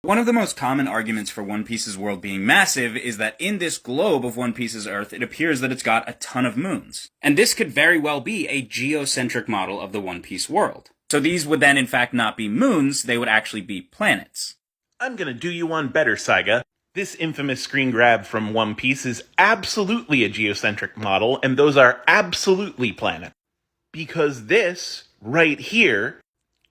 One of the most common arguments for One Piece's world being massive is that in this globe of One Piece's Earth, it appears that it's got a ton of moons. And this could very well be a geocentric model of the One Piece world. So these would then in fact not be moons, they would actually be planets. I'm gonna do you one better, Saiga. This infamous screen grab from One Piece is absolutely a geocentric model, and those are absolutely planets. Because this, right here,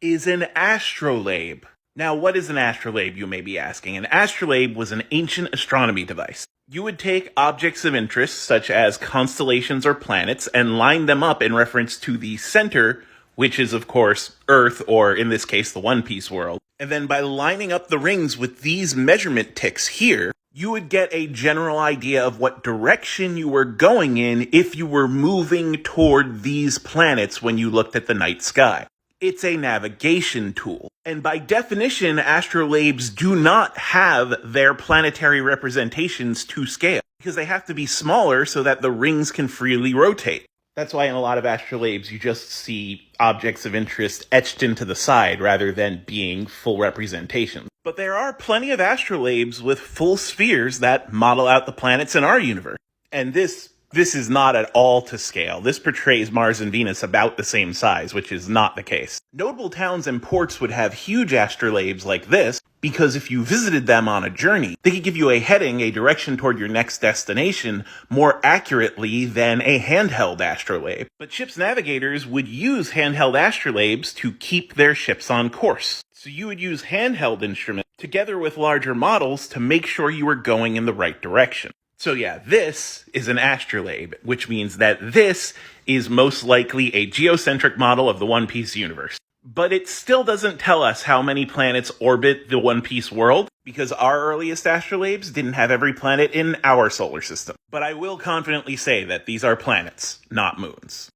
is an astrolabe. Now, what is an astrolabe, you may be asking? An astrolabe was an ancient astronomy device. You would take objects of interest, such as constellations or planets, and line them up in reference to the center, which is, of course, Earth, or in this case, the One Piece world. And then by lining up the rings with these measurement ticks here, you would get a general idea of what direction you were going in if you were moving toward these planets when you looked at the night sky. It's a navigation tool. And by definition, astrolabes do not have their planetary representations to scale, because they have to be smaller so that the rings can freely rotate. That's why in a lot of astrolabes you just see objects of interest etched into the side rather than being full representations. But there are plenty of astrolabes with full spheres that model out the planets in our universe. And this is not at all to scale. This portrays Mars and Venus about the same size, which is not the case. Notable towns and ports would have huge astrolabes like this, because if you visited them on a journey, they could give you a heading, a direction toward your next destination, more accurately than a handheld astrolabe. But ship's navigators would use handheld astrolabes to keep their ships on course. So you would use handheld instruments together with larger models to make sure you were going in the right direction. So yeah, this is an astrolabe, which means that this is most likely a geocentric model of the One Piece universe. But it still doesn't tell us how many planets orbit the One Piece world, because our earliest astrolabes didn't have every planet in our solar system. But I will confidently say that these are planets, not moons.